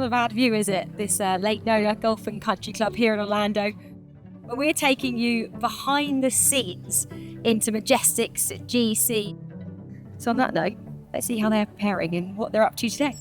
a bad view, is it? This Lake Nona Golf and Country Club here in Orlando. But we're taking you behind the scenes into Majestics GC. So on that note, let's see how they're preparing and what they're up to today.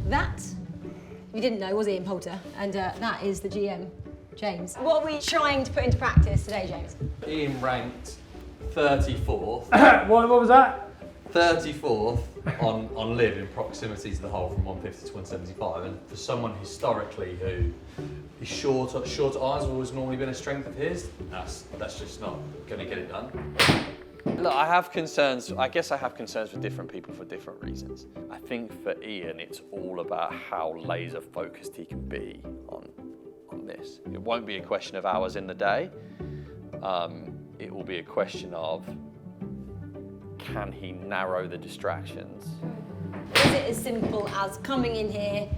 That, you didn't know, was Ian Poulter, and that is the GM, James. What are we trying to put into practice today, James? Ian ranked 34th. What was that? 34th on live in proximity to the hole from 150 to 175, and for someone historically who is short irons have always normally been a strength of his, that's just not going to get it done. Look, I have concerns. I guess I have concerns for different people for different reasons. I think for Ian, it's all about how laser focused he can be on this. It won't be a question of hours in the day. It will be a question of, can he narrow the distractions? Is it as simple as coming in here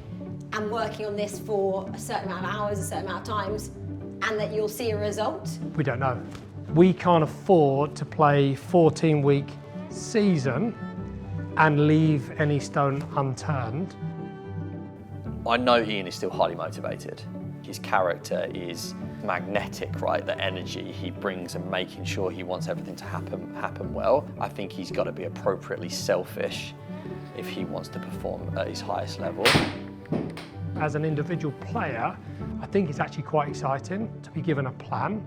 and working on this for a certain amount of hours, a certain amount of times, and that you'll see a result? We don't know. We can't afford to play 14-week season and leave any stone unturned. I know Ian is still highly motivated. His character is magnetic, right? The energy he brings and making sure he wants everything to happen well. I think he's got to be appropriately selfish if he wants to perform at his highest level. As an individual player, I think it's actually quite exciting to be given a plan,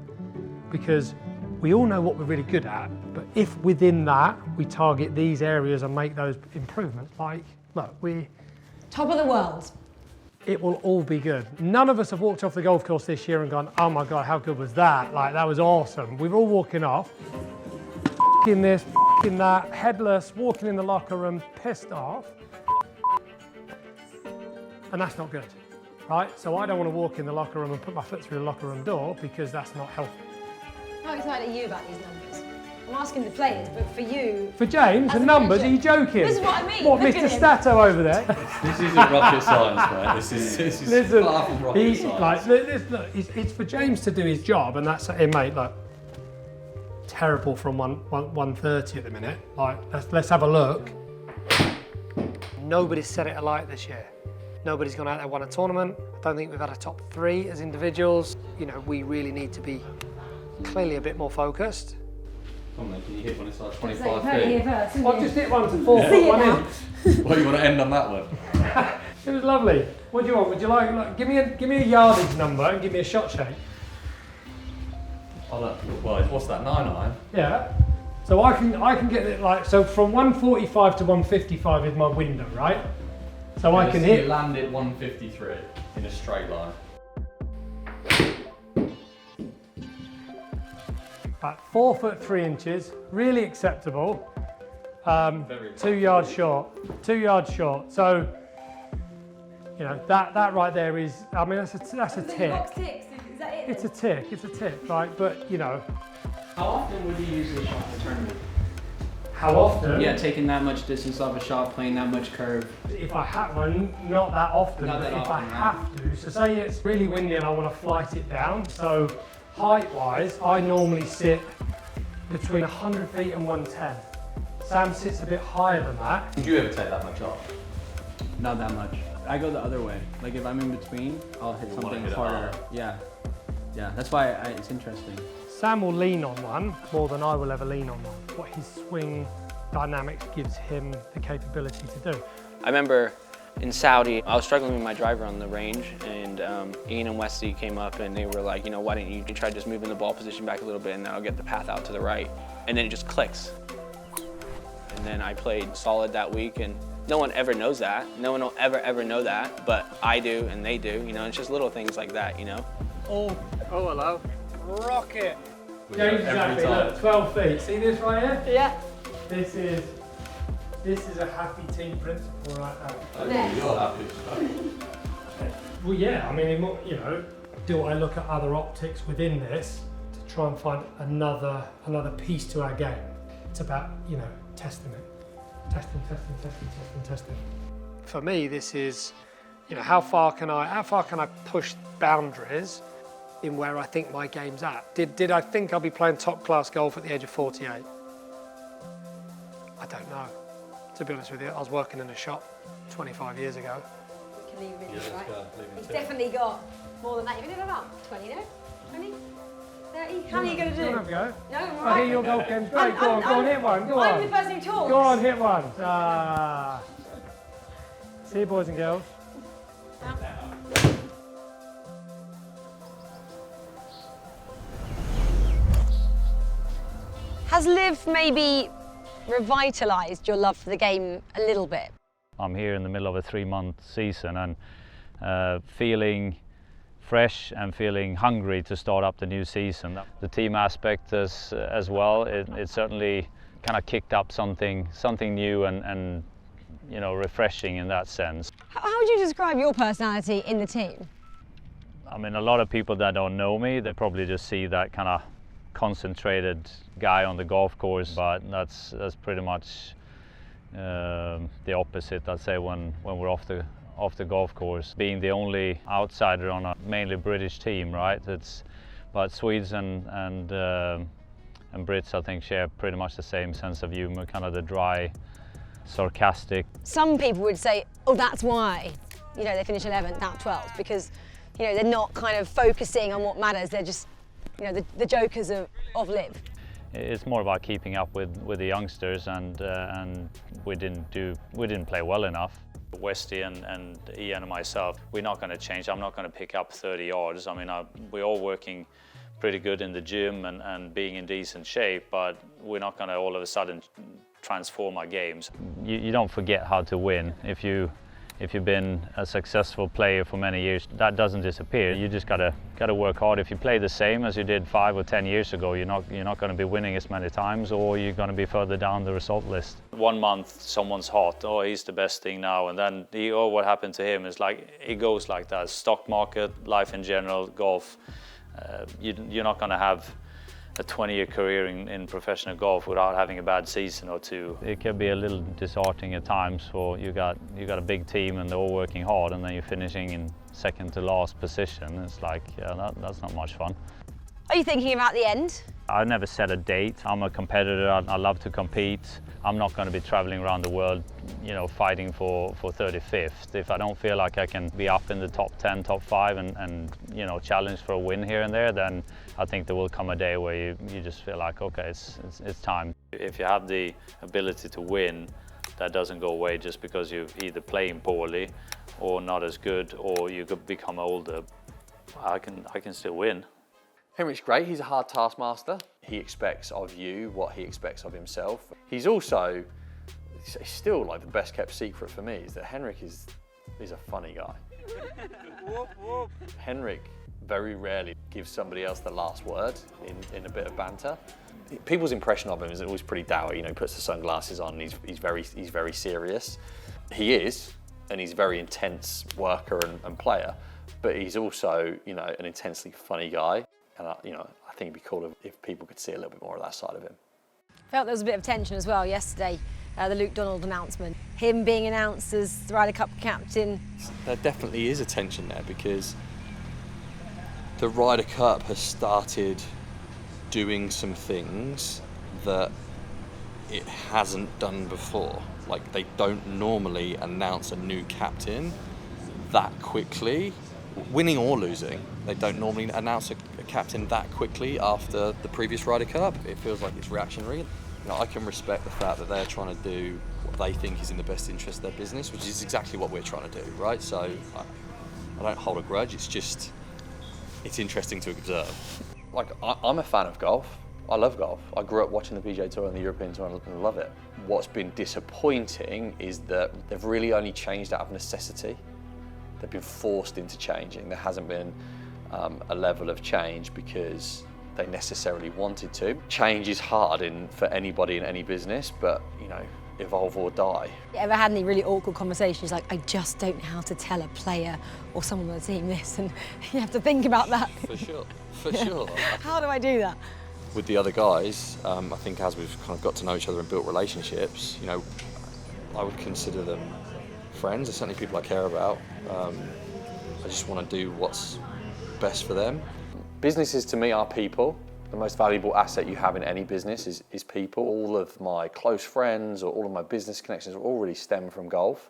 because we all know what we're really good at, but if within that we target these areas and make those improvements, like, look, Top of the world. it will all be good. None of us have walked off the golf course this year and gone, oh my God, how good was that? Like, that was awesome. We're all walking off, in this, in that, headless, walking in the locker room, pissed off. And that's not good, right? So I don't want to walk in the locker room and put my foot through the locker room door, because that's not healthy. How excited are you about these numbers? I'm asking the players, but for you... For James, the numbers, are you joking? This is what I mean. What, Look Mr. at him. Stato over there? This isn't rocket science, mate. This is Listen, far from rocket science. like, look, it's for James to do his job, and that's, hey mate, look, terrible from 130 at the minute. Like, let's have a look. Nobody's set it alight this year. Nobody's gone out there and won a tournament. I don't think we've had a top 3 as individuals. You know, we really need to be clearly a bit more focused. Come on then, can you hit one inside So 25 you've heard it here feet? first, haven't I've you? just hit one to 4 See foot it one now. in. Well, you want to end on that one? It was lovely. What do you want? Would you like give me a yardage number and give me a shot shape? Oh, look, well, what's that, 9-iron? Yeah. So I can get it like, so from 145 to 155 is my window, right? So I can You hit. land it 153 in a straight line. About 4 foot 3 inches, really acceptable. 2 yards short, 2 yards short. So, you know, that right there is, I mean, that's a tick. Is that it? It's a tick, right? But, you know. How often would you usually shot in a tournament? How often? Yeah, taking that much distance off a shot, playing that much curve. If I have one, not that often, Not but that if I often, right. have to, so say it's really windy and I want to flight it down, so height-wise, I normally sit between 100 feet and 110. Sam sits a bit higher than that. Did you ever take that much off? Not that much. I go the other way. Like if I'm in between, I'll hit You wanna something hit it harder. harder. Yeah. Yeah, that's why it's interesting. Sam will lean on one more than I will ever lean on one. What his swing dynamics gives him the capability to do. I remember in Saudi, I was struggling with my driver on the range, and Ian and Wesley came up and they were like, you know, why don't you try just moving the ball position back a little bit and then I'll get the path out to the right. And then it just clicks. And then I played solid that week, and no one ever knows that. No one will ever know that, but I do and they do, you know, it's just little things like that, you know? Oh, hello. Rocket. We James go every exactly, time. look, 12 feet. See this right here? Yeah. This is a happy team principle right there. Next. You're happy. Well, yeah, I mean, you know, do I look at other optics within this to try and find another piece to our game? It's about, you know, testing it. Testing. For me, this is, you know, how far can I push boundaries in where I think my game's at? Did I think I'll be playing top class golf at the age of 48? I don't know. to be honest with you. I was working in a shop 25 years ago. We can leave it, Yeah, right? let's go. Leave it It's to definitely got more than that. You've only got about 20, no? 20? 30? How many are you going to do? Have a go. No, I'm all I right. hear your golf game's great. Go on, hit one. Go I'm on. the person who talks. Go on, hit one. Ah. See you, boys and girls. Has Liv maybe revitalised your love for the game a little bit? I'm here in the middle of a 3-month season and feeling fresh and feeling hungry to start up the new season. The team aspect as well, it certainly kind of kicked up something new and you know, refreshing in that sense. How would you describe your personality in the team? I mean, a lot of people that don't know me, they probably just see that kind of concentrated guy on the golf course, but that's pretty much the opposite, I'd say, when we're off the golf course. Being the only outsider on a mainly British team, right? But Swedes and Brits, I think, share pretty much the same sense of humor, kind of the dry, sarcastic. Some people would say, oh, that's why, you know, they finish 11th, not 12th, because, you know, they're not kind of focusing on what matters. They're just, you know, the jokers of Liv. It's more about keeping up with the youngsters, and we didn't play well enough. Westy and Ian and myself, we're not going to change. I'm not going to pick up 30 yards. I mean, we're all working pretty good in the gym and being in decent shape, but we're not going to all of a sudden transform our games. You don't forget how to win. If you've been a successful player for many years, that doesn't disappear. You just gotta work hard. If you play the same as you did 5 or 10 years ago, you're not going to be winning as many times, or you're going to be further down the result list. 1 month someone's hot, oh, he's the best thing now, and then what happened to him is like, it goes like that. Stock market, life in general, golf, you're not going to have a 20-year career in professional golf without having a bad season or two. It can be a little disheartening at times. For you got a big team and they're all working hard, and then you're finishing in second to last position. It's like, yeah, that's not much fun. Are you thinking about the end? I've never set a date. I'm a competitor. I love to compete. I'm not going to be traveling around the world, you know, fighting for 35th. If I don't feel like I can be up in the top 10, top 5 and you know, challenge for a win here and there, then I think there will come a day where you just feel like, okay, it's time. If you have the ability to win, that doesn't go away just because you're either playing poorly or not as good, or you could become older. I can still win. Henrik's great. He's a hard taskmaster. He expects of you what he expects of himself. He's also, he's still like the best kept secret for me is that Henrik is a funny guy. Henrik very rarely gives somebody else the last word in a bit of banter. People's impression of him is always pretty dour. You know, he puts the sunglasses on and he's very serious. He is, and he's a very intense worker and player, but he's also, you know, an intensely funny guy. And I think it'd be cool if people could see a little bit more of that side of him. Felt there was a bit of tension as well yesterday, the Luke Donald announcement. Him being announced as the Ryder Cup captain. There definitely is a tension there because the Ryder Cup has started doing some things that it hasn't done before. Like, they don't normally announce a new captain that quickly, winning or losing. They don't normally announce a captain that quickly after the previous Ryder Cup. It feels like it's reactionary. You know, I can respect the fact that they're trying to do what they think is in the best interest of their business, which is exactly what we're trying to do, right? So I don't hold a grudge. It's interesting to observe. Like, I'm a fan of golf. I love golf. I grew up watching the PGA Tour and the European Tour and love it. What's been disappointing is that they've really only changed out of necessity. They've been forced into changing. There hasn't been a level of change because they necessarily wanted to. Change is hard for anybody in any business, but, you know, evolve or die. You ever had any really awkward conversations like, I just don't know how to tell a player or someone on the team this, and you have to think about that? For sure, for sure. How do I do that? With the other guys, I think as we've kind of got to know each other and built relationships, you know, I would consider them friends. They're certainly people I care about. I just want to do what's best for them. Businesses to me are people, The most valuable asset you have in any business is people. All of my close friends or all of my business connections all really stem from golf.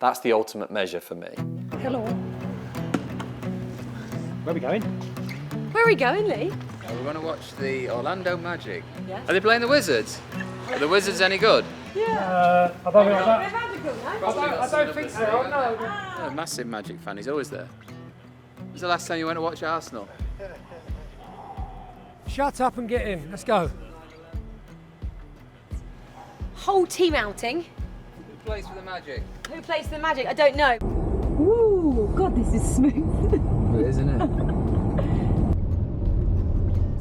That's the ultimate measure for me. Hello. Where are we going? Where are we going, Lee? We're going to watch the Orlando Magic. Yeah. Are they playing the Wizards? Are the Wizards any good? I don't think They're magical, no? I don't think they are, no. I'm a massive Magic fan, he's always there. When was the last time you went to watch Arsenal? Shut up and get in. Let's go. Whole team outing. Who plays for the Magic? Who plays for the Magic? I don't know. Ooh, God, this is smooth. It is, isn't it?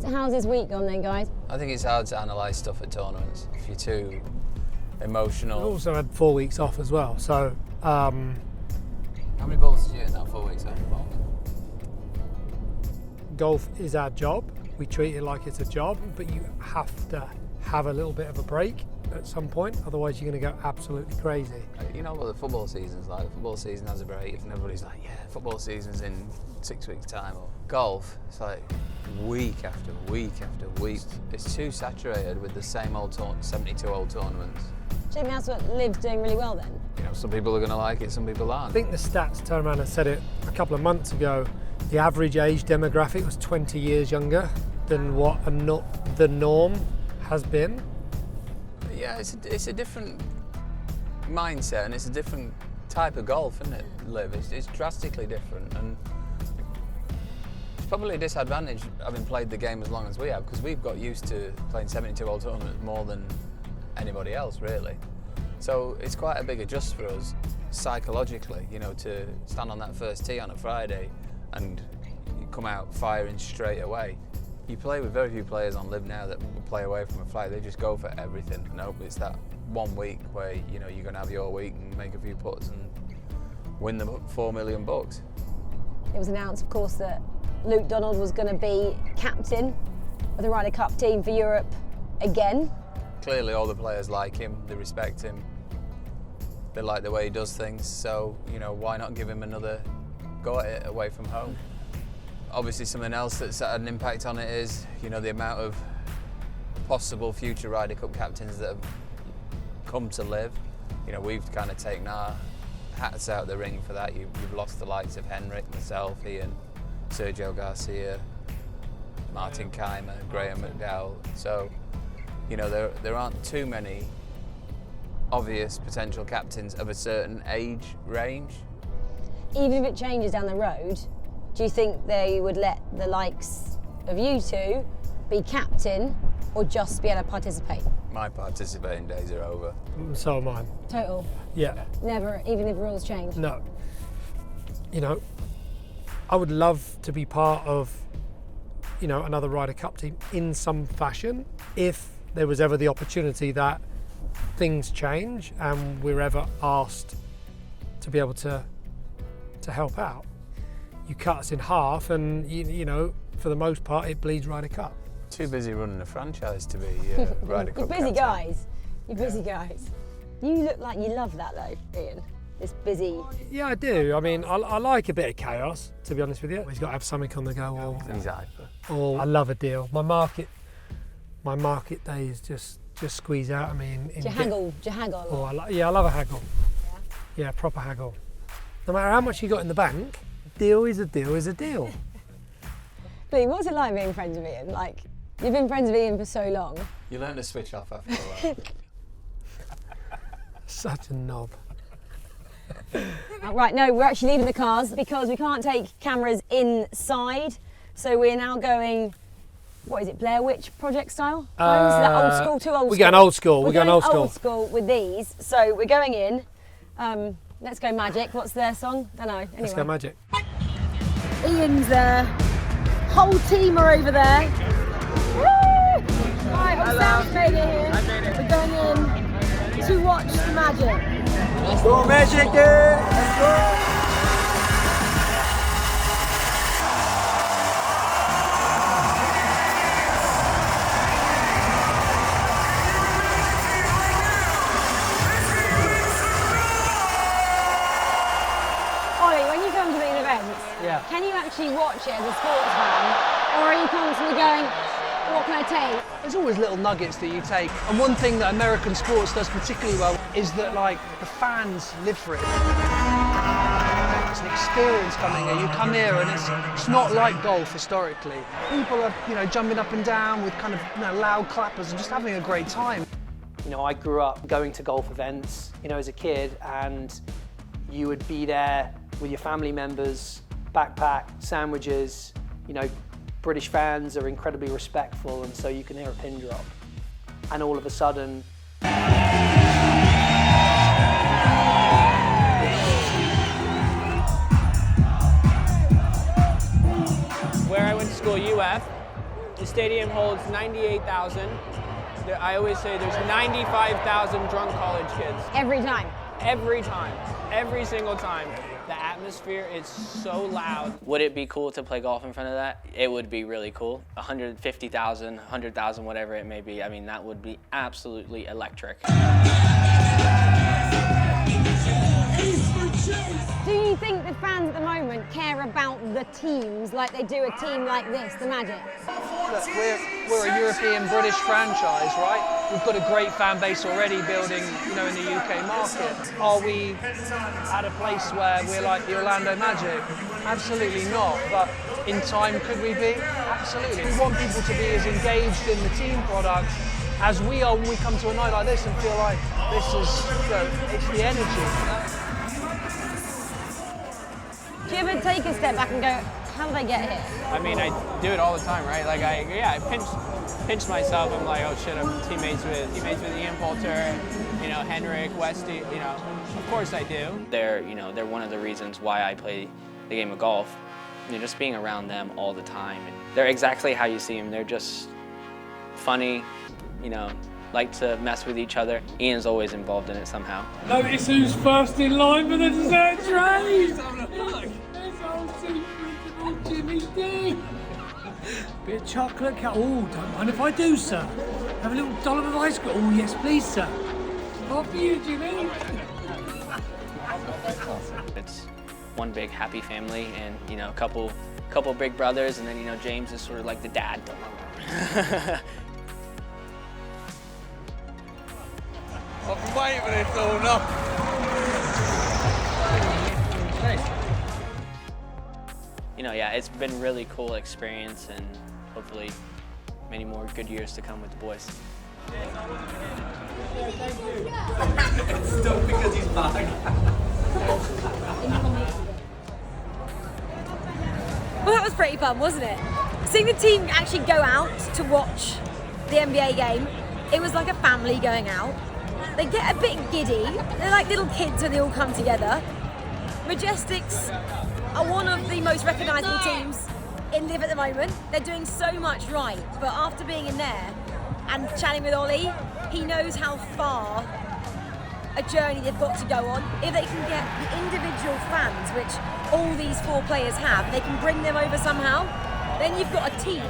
So how's this week gone then, guys? I think it's hard to analyse stuff at tournaments if you're too emotional. I also had 4 weeks off as well, so How many balls did you hit in that 4 weeks off? golf is our job. We treat it like it's a job, but you have to have a little bit of a break at some point, otherwise you're going to go absolutely crazy. You know what the football season's like? The football season has a break and everybody's like, yeah, football season's in 6 weeks' time. Or golf, it's like week after week after week. It's too saturated with the same old 72 old tournaments. Jamie, that's what Liv's doing really well then. You know, some people are going to like it, some people I aren't. think the stats turned around and said it a couple of months ago. The average age demographic was 20 years younger than what the norm has been. Yeah, it's a different mindset and it's a different type of golf, isn't it, Liv? It's drastically different, and it's probably a disadvantage having played the game as long as we have, because we've got used to playing 72 hole tournaments more than anybody else, really. So it's quite a big adjust for us psychologically, you know, to stand on that first tee on a Friday and you come out firing straight away. You play with very few players on Live now that play away from a flag. They just go for everything. Nope, it's that 1 week where, you know, you're going to have your week and make a few putts and win the $4 million bucks. It was announced, of course, that Luke Donald was going to be captain of the Ryder Cup team for Europe again. Clearly all the players like him, they respect him, they like the way he does things, so, you know, why not give him another go at it away from home? Obviously something else that's had an impact on it is, you know, the amount of possible future Ryder Cup captains that have come to Live. You know, we've kind of taken our hats out of the ring for that. You've lost the likes of Henrik, myself, Ian, Sergio Garcia, Martin Keimer, Graham McDowell. So, you know, there aren't too many obvious potential captains of a certain age range. Even if it changes down the road, do you think they would let the likes of you two be captain or just be able to participate? My participating days are over. So am I. Total? Yeah. Never, even if rules change? No. You know, I would love to be part of, you know, another Ryder Cup team in some fashion if there was ever the opportunity that things change and we're ever asked to be able to help out. You cut us in half and, you know, for the most part, it bleeds Ryder Cup. Too busy running a franchise to be Ryder Cup You're busy captain. guys. You're busy guys. You look like you love that though, Ian. This busy. Yeah, I do. I mean, I like a bit of chaos, to be honest with you. He's got to have something on the go. Or I love a deal. My market days just squeeze out of me. Do you haggle? Oh, I love a haggle. Yeah, proper haggle. No matter how much you got in the bank, deal is a deal is a deal. Lee, what's it like being friends with Ian? Like, you've been friends with Ian for so long. You learn to switch off after a while. Such a knob. Right, no, we're actually leaving the cars because we can't take cameras inside. So we're now going, what is it, Blair Witch Project style? Is that old school, too old school? We're going old school. We're going old school with these. So we're going in. Let's go Magic. What's their song? Don't know. Anyway. Let's go Magic. Ian's whole team are over there. Woo! Right, all Sam's made it here. We're going in to watch the Magic. Let's go Magic! Let's go! Can you actually watch it as a sports fan, or are you constantly going, What can I take? There's always little nuggets that you take. And one thing that American sports does particularly well is that, like, the fans live for it. It's an experience coming here. You come here and it's not like golf historically. People are, you know, jumping up and down with kind of, you know, loud clappers and just having a great time. You know, I grew up going to golf events, you know, as a kid, and you would be there with your family members, backpack, sandwiches, you know, British fans are incredibly respectful, and so you can hear a pin drop. And all of a sudden, where I went to school, UF, the stadium holds 98,000. I always say there's 95,000 drunk college kids. Every time? Every time. Every single time. The atmosphere is so loud. Would it be cool to play golf in front of that? It would be really cool. 150,000, 100,000, whatever it may be. I mean, that would be absolutely electric. Do you think the fans at the moment care about the teams like they do a team like this, the Magic? Look, we're a European British franchise, right? We've got a great fan base already building, you know, in the UK market. Are we at a place where we're like the Orlando Magic? Absolutely not, but in time could we be? Absolutely. We want people to be as engaged in the team product as we are when we come to a night like this and feel like this is, you know, it's the energy. Do you ever take a step back and go, how did I get here? I mean, I do it all the time, right? Like, I pinch myself. I'm like, oh shit, I'm teammates with Ian Poulter, you know, Henrik, Westy, you know. Of course I do. They're one of the reasons why I play the game of golf. You know, just being around them all the time. They're exactly how you see them. They're just funny, you know, like to mess with each other. Ian's always involved in it somehow. Notice who's first in line for the dessert tray. It's old super Jimmy D. Bit of chocolate cut. Oh, don't mind if I do, sir. Have a little dollop of ice cream. Oh, yes, please, sir. What for you, Jimmy? It's one big happy family, and you know, a couple big brothers, and then you know, James is sort of like the dad. I've been waiting for this all night. You know, yeah, it's been really cool experience, and hopefully many more good years to come with the boys. It's still because he's back. Well, that was pretty fun, wasn't it? Seeing the team actually go out to watch the NBA game, it was like a family going out. They get a bit giddy. They're like little kids when they all come together. Majestics are one of the most recognisable teams in Liv at the moment. They're doing so much right, but after being in there and chatting with Ollie, he knows how far a journey they've got to go on. If they can get the individual fans, which all these 4 players have, they can bring them over somehow, then you've got a team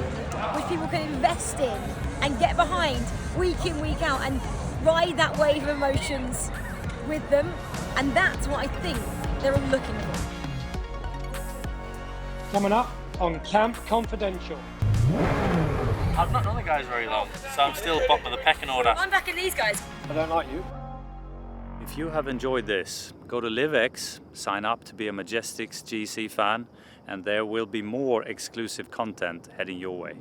which people can invest in and get behind week in, week out, and ride that wave of emotions with them, and that's what I think they're all looking for. Coming up on Camp Confidential. I've not known the guys very long, so I'm still bottom of the pecking order. I'm backing these guys. I don't like you. If you have enjoyed this, go to LiveX, sign up to be a Majestics GC fan, and there will be more exclusive content heading your way.